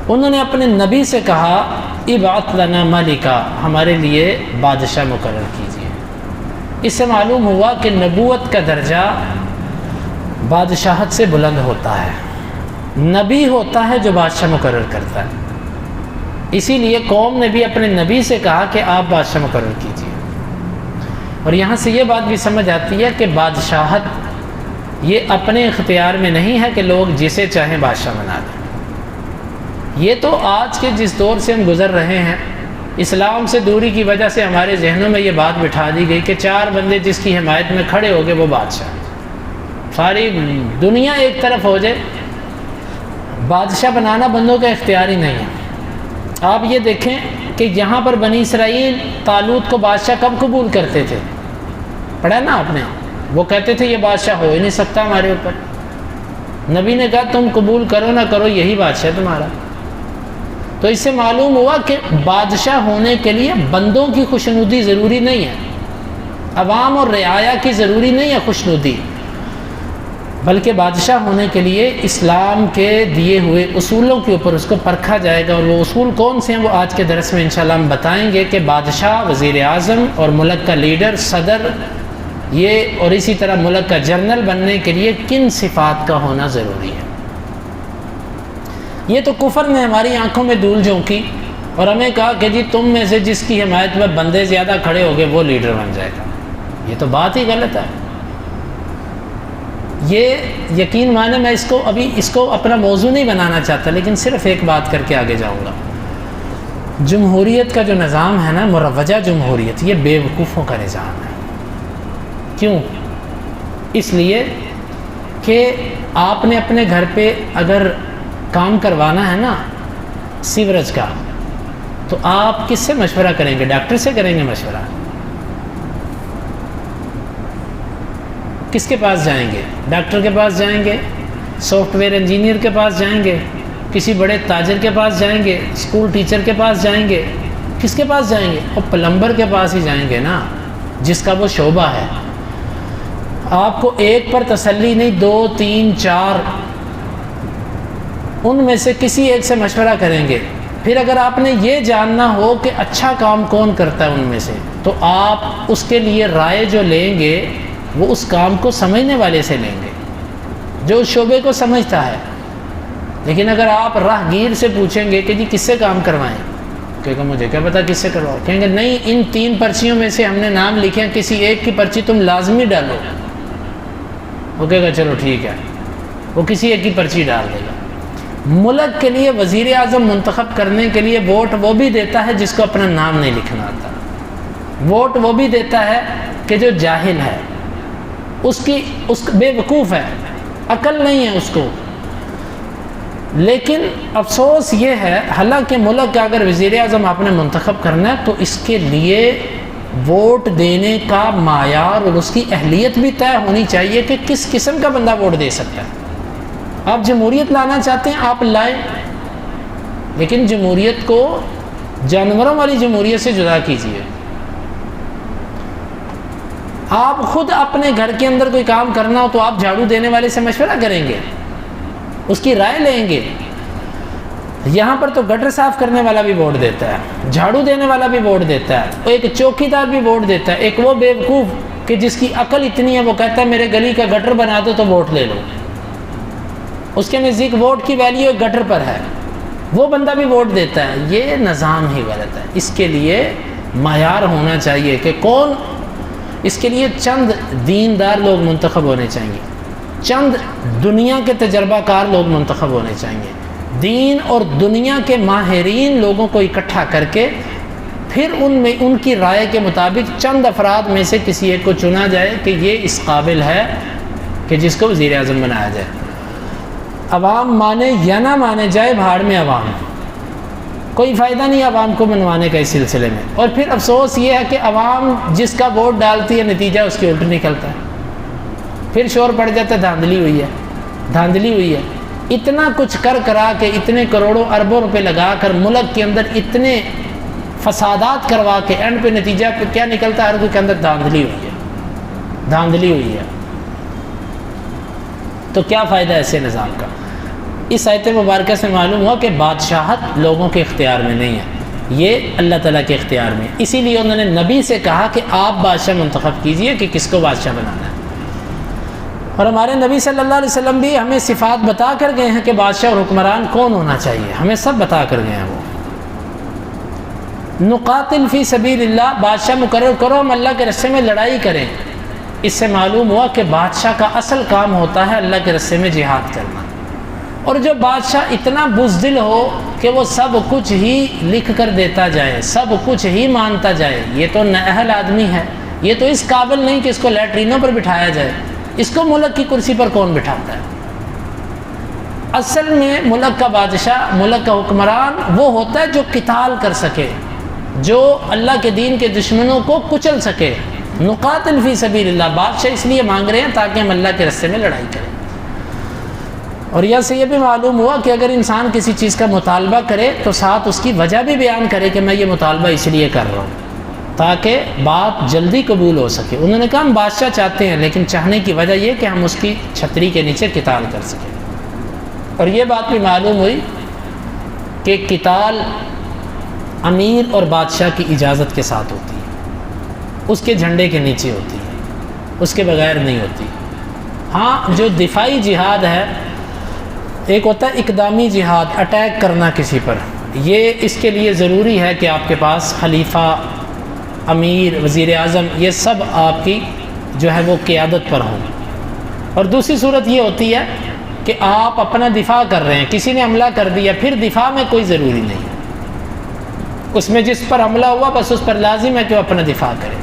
انہوں نے اپنے نبی سے کہا ابعث لنا ملکا، ہمارے لیے بادشاہ مقرر کیجیے۔ اس سے معلوم ہوا کہ نبوت کا درجہ بادشاہت سے بلند ہوتا ہے، نبی ہوتا ہے جو بادشاہ مقرر کرتا ہے۔ اسی لیے قوم نے بھی اپنے نبی سے کہا کہ آپ بادشاہ مقرر کیجیے۔ اور یہاں سے یہ بات بھی سمجھ آتی ہے کہ بادشاہت یہ اپنے اختیار میں نہیں ہے کہ لوگ جسے چاہیں بادشاہ بنا دیں۔ یہ تو آج کے جس دور سے ہم گزر رہے ہیں، اسلام سے دوری کی وجہ سے ہمارے ذہنوں میں یہ بات بٹھا دی گئی کہ 4 بندے جس کی حمایت میں کھڑے ہو گئے وہ بادشاہ، ساری دنیا ایک طرف ہو جائے۔ بادشاہ بنانا بندوں کا اختیار ہی نہیں ہے۔ آپ یہ دیکھیں کہ یہاں پر بنی اسرائیل طالوت کو بادشاہ کب قبول کرتے تھے؟ پڑھا نا آپ نے، وہ کہتے تھے یہ بادشاہ ہو ہی نہیں سکتا ہمارے اوپر۔ نبی نے کہا تم قبول کرو نہ کرو یہی بادشاہ تمہارا۔ تو اس سے معلوم ہوا کہ بادشاہ ہونے کے لیے بندوں کی خوشنودی ضروری نہیں ہے، عوام اور رعایا کی ضروری نہیں ہے خوشنودی، بلکہ بادشاہ ہونے کے لیے اسلام کے دیے ہوئے اصولوں کے اوپر اس کو پرکھا جائے گا۔ اور وہ اصول کون سے ہیں وہ آج کے درس میں انشاءاللہ ہم بتائیں گے کہ بادشاہ، وزیر اعظم اور ملک کا لیڈر، صدر، یہ اور اسی طرح ملک کا جنرل بننے کے لیے کن صفات کا ہونا ضروری ہے۔ یہ تو کفر نے ہماری آنکھوں میں دھول جھونکی اور ہمیں کہا کہ جی تم میں سے جس کی حمایت میں بندے زیادہ کھڑے ہو گئے وہ لیڈر بن جائے گا۔ یہ تو بات ہی غلط ہے۔ یہ یقین مانے میں اس کو اپنا موضوع نہیں بنانا چاہتا، لیکن صرف ایک بات کر کے آگے جاؤں گا۔ جمہوریت کا جو نظام ہے نا، مروجہ جمہوریت، یہ بے وقوفوں کا نظام ہے۔ کیوں؟ اس لیے کہ آپ نے اپنے گھر پہ اگر کام کروانا ہے نا سیوریج کا، تو آپ کس سے مشورہ کریں گے؟ ڈاکٹر سے کریں گے مشورہ؟ کس کے پاس جائیں گے؟ ڈاکٹر کے پاس جائیں گے؟ سافٹ ویئر انجینئر کے پاس جائیں گے؟ کسی بڑے تاجر کے پاس جائیں گے؟ اسکول ٹیچر کے پاس جائیں گے؟ کس کے پاس جائیں گے؟ اور پلمبر کے پاس ہی جائیں گے نا، جس کا وہ شعبہ ہے۔ آپ کو ایک پر تسلی نہیں، 2 3 4 ان میں سے کسی ایک سے مشورہ کریں گے۔ پھر اگر آپ نے یہ جاننا ہو کہ اچھا کام کون کرتا ہے ان میں سے، تو آپ اس کے لیے رائے جو لیں گے وہ اس کام کو سمجھنے والے سے لیں گے جو اس شعبے کو سمجھتا ہے۔ لیکن اگر آپ راہ گیر سے پوچھیں گے کہ جی کس سے کام کروائیں، کہے گا مجھے کیا پتا کس سے کرواؤ، کہیں گے نہیں ان 3 پرچیوں میں سے ہم نے نام لکھے ہیں، کسی ایک کی پرچی تم لازمی ڈالو۔ وہ کہے گا چلو ٹھیک ہے، وہ کسی ایک کی پرچی ڈال دے گا۔ ملک کے لیے وزیر اعظم منتخب کرنے کے لیے ووٹ وہ بھی دیتا ہے جس کو اپنا نام نہیں لکھنا آتا، ووٹ وہ بھی دیتا ہے کہ جو جاہل ہے، اس بے وقوف ہے، عقل نہیں ہے اس کو۔ لیکن افسوس یہ ہے، حالانکہ ملک کا اگر وزیر اعظم آپ نے منتخب کرنا ہے تو اس کے لیے ووٹ دینے کا معیار اور اس کی اہلیت بھی طے ہونی چاہیے کہ کس قسم کا بندہ ووٹ دے سکتا ہے۔ آپ جمہوریت لانا چاہتے ہیں آپ لائیں، لیکن جمہوریت کو جانوروں والی جمہوریت سے جدا کیجیے۔ آپ خود اپنے گھر کے اندر کوئی کام کرنا ہو تو آپ جھاڑو دینے والے سے مشورہ کریں گے، اس کی رائے لیں گے۔ یہاں پر تو گٹر صاف کرنے والا بھی ووٹ دیتا ہے، جھاڑو دینے والا بھی ووٹ دیتا ہے، ایک چوکیدار بھی ووٹ دیتا ہے، ایک وہ بے وقوف کہ جس کی عقل اتنی ہے وہ کہتا ہے میرے گلی کا گٹر بنا دو تو ووٹ لے لو، اس کے نزدیک ووٹ کی ویلیو ایک گٹر پر ہے، وہ بندہ بھی ووٹ دیتا ہے۔ یہ نظام ہی غلط ہے۔ اس کے لیے معیار ہونا چاہیے کہ کون، اس کے لیے چند دیندار لوگ منتخب ہونے چاہیے، چند دنیا کے تجربہ کار لوگ منتخب ہونے چاہیے، دین اور دنیا کے ماہرین لوگوں کو اکٹھا کر کے پھر ان کی رائے کے مطابق چند افراد میں سے کسی ایک کو چنا جائے کہ یہ اس قابل ہے کہ جس کو وزیر اعظم بنایا جائے۔ عوام مانے یا نہ مانے، جائے بھاڑ میں عوام، کوئی فائدہ نہیں عوام کو منوانے کا اس سلسلے میں۔ اور پھر افسوس یہ ہے کہ عوام جس کا ووٹ ڈالتی ہے نتیجہ اس کے الٹ نکلتا ہے، پھر شور پڑ جاتا ہے دھاندلی ہوئی ہے، دھاندلی ہوئی ہے۔ اتنا کچھ کرا کے، اتنے کروڑوں اربوں روپے لگا کر ملک کے اندر اتنے فسادات کروا کے اینڈ پہ نتیجہ پہ کیا نکلتا ہے؟ ہر کوئی کے اندر دھاندلی ہوئی ہے، دھاندلی ہوئی ہے۔ تو کیا فائدہ ایسے نظام کا؟ اس آیت مبارکہ سے معلوم ہوا کہ بادشاہت لوگوں کے اختیار میں نہیں ہے، یہ اللہ تعالیٰ کے اختیار میں، اسی لیے انہوں نے نبی سے کہا کہ آپ بادشاہ منتخب کیجئے کہ کس کو بادشاہ بنانا ہے۔ اور ہمارے نبی صلی اللہ علیہ وسلم بھی ہمیں صفات بتا کر گئے ہیں کہ بادشاہ اور حکمران کون ہونا چاہیے، ہمیں سب بتا کر گئے ہیں وہ۔ نقاتل فی سبیل اللہ، بادشاہ مقرر کرو ہم اللہ کے راستے میں لڑائی کریں۔ اس سے معلوم ہوا کہ بادشاہ کا اصل کام ہوتا ہے اللہ کے راستے میں جہاد کرنا، اور جو بادشاہ اتنا بزدل ہو کہ وہ سب کچھ ہی لکھ کر دیتا جائے، سب کچھ ہی مانتا جائے، یہ تو نااہل آدمی ہے، یہ تو اس قابل نہیں کہ اس کو لیٹرینوں پر بٹھایا جائے، اس کو ملک کی کرسی پر کون بٹھاتا ہے؟ اصل میں ملک کا بادشاہ، ملک کا حکمران وہ ہوتا ہے جو قتال کر سکے، جو اللہ کے دین کے دشمنوں کو کچل سکے۔ نقاتل فی سبیل اللہ، بادشاہ اس لیے مانگ رہے ہیں تاکہ ہم اللہ کے راستے میں لڑائی کریں۔ اور یہاں سے یہ بھی معلوم ہوا کہ اگر انسان کسی چیز کا مطالبہ کرے تو ساتھ اس کی وجہ بھی بیان کرے کہ میں یہ مطالبہ اس لیے کر رہا ہوں، تاکہ بات جلدی قبول ہو سکے۔ انہوں نے کہا ہم بادشاہ چاہتے ہیں، لیکن چاہنے کی وجہ یہ کہ ہم اس کی چھتری کے نیچے قتال کر سکیں۔ اور یہ بات بھی معلوم ہوئی کہ قتال امیر اور بادشاہ کی اجازت کے ساتھ ہوتی ہے، اس کے جھنڈے کے نیچے ہوتی ہے، اس کے بغیر نہیں ہوتی۔ ہاں جو دفاعی جہاد ہے، ایک ہوتا ہے اقدامی جہاد، اٹیک کرنا کسی پر، یہ اس کے لیے ضروری ہے کہ آپ کے پاس خلیفہ، امیر، وزیر اعظم، یہ سب آپ کی جو ہے وہ قیادت پر ہوں۔ اور دوسری صورت یہ ہوتی ہے کہ آپ اپنا دفاع کر رہے ہیں، کسی نے حملہ کر دیا، پھر دفاع میں کوئی ضروری نہیں ہے، اس میں جس پر حملہ ہوا بس اس پر لازم ہے کہ وہ اپنا دفاع کرے۔